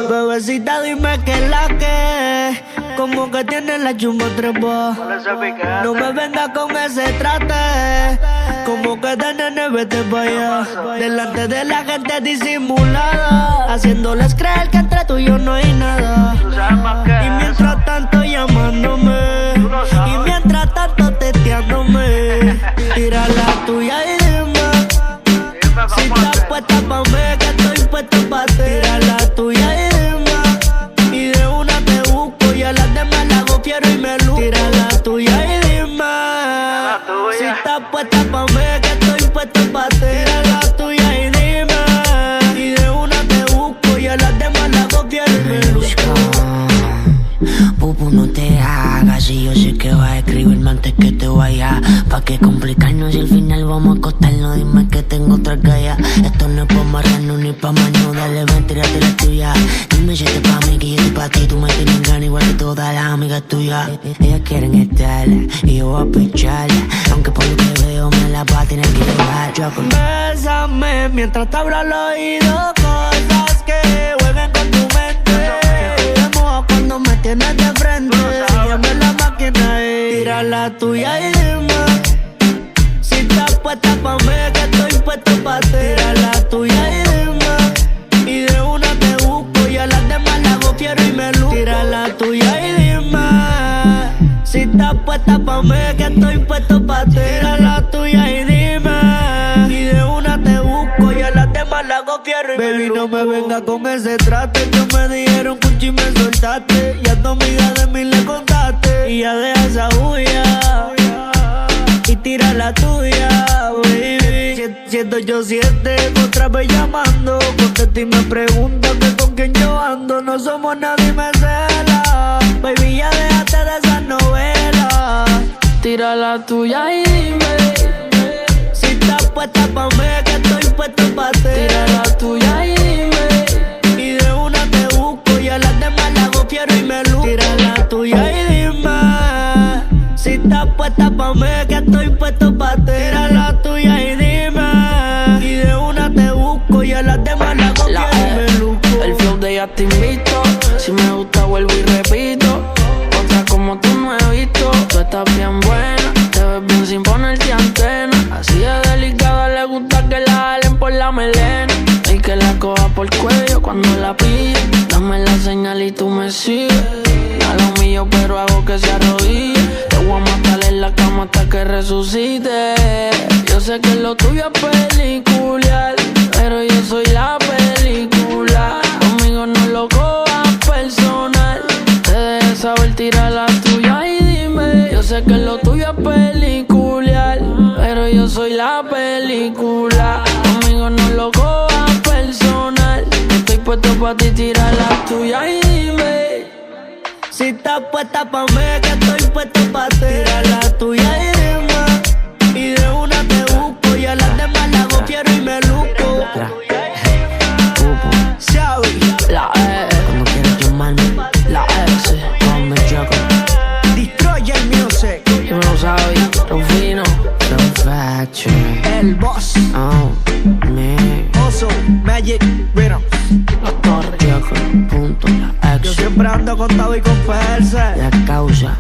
Bebecita, dime qué es la que. Como que tiene la chumba trepa. No me venga con ese trate. Como que de nene vete pa' allá. Delante de la gente disimulada, haciéndoles creer que entre tú y yo no hay nada. Y mientras tanto llamándome, y mientras tanto teteándome. Tira la tuya y dime si estás puesta pa' mí, que estoy puesto pa' ti. Tira la tuya y dime, y de una te busco y a las demás la hago fiero y me luzco. Tira la tuya y dime si estás puesta pa' mí, que estoy puesto pa' ti. Tira la tuya y dime, y de una te busco y a las demás la hago fiero y me luzco. Pupu, no te hagas, y yo sé que vas a escribirme antes que te vaya. Pa' que complicarnos y al final vamos a acostarnos. Dime que tengo otra galla. Esto no es pa' marrano ni pa' mano. Dale, ven, tírate la tuya. Dime si este pa' mí, que yo estoy pa' ti. Tú me tienes ganas igual que todas las amigas tuyas. Ellas quieren estar y yo voy a picharla. Aunque por lo que veo me la va a tener que llevar. Bésame mientras te hablo al oído, cosas que jueguen con tu mente. Te mojo cuando me tienes de frente. Llame la máquina y tira la tuya y dime si estás puesta pa' mí, que estoy puesto pa' ti. Tira la tuya y dime, y de una te busco y a las demás la hago fiero y me luzco. Tira la tuya y dime si estás puesta pa' mí, que estoy puesto pa' ti. Tira la tuya y dime, y de una te busco y a las demás la hago fiero y me luzco. Baby, no me venga con ese trate, que me dijeron que un chin me soltaste. Y a tu amiga de mí le contaste, y ya deja esa huya y tira la tuya, baby. 787, otra vez llamando. Contesta y me pregunta que con quién yo ando. No somos nadie, me cela. Baby, ya déjate de esas novelas. Tira la tuya y dime si estás puesta pa' mí, que estoy puesto pa' ti. Tira la tuya y dime, y de una te busco y a las demás la hago fiero y me luzco. Tira la tuya y dime si estás puesta pa' mí, que estoy puesto pa' ti. Tira la tuya y dime, y de una te busco y a las demás la hago fiero y me luzco. El flow de ella te invito, si me gusta vuelvo y repito. Otra como tú no he visto. Tú estás bien buena, te ves bien sin ponerte antena. Así de delicada le gusta que la jalen por la melena y que la coja por el cuello cuando la pille. Dame la señal y tú me sigues. A lo mío pero hago que se arrodille. Te voy a matar en la cama hasta que resucite. Yo sé que lo tuyo es pelicular, pero yo soy la película. Conmigo no lo cojas personal. Te dejé saber, tira la tuya y dime. Yo sé que lo tuyo es pelicular, pero yo soy la película. Conmigo no lo cojas personal. Estoy puesto pa' ti, tira la tuya y dime si estás puesta pa' mí, que estoy puesto pa' ti. Tira la tuya y dime, y de una te busco y a las demás la hago fiero y me luzco. la E, Cuando quieras llamarme, la S, ponme choco. Destroyer Music, yo no sabía, Rufino. Flow Factory. el boss, Oh, me. Oso, Magic Rhythm. Las Torres. Choco, punto, la Yo X. siempre ando contado y con fuerza. La causa.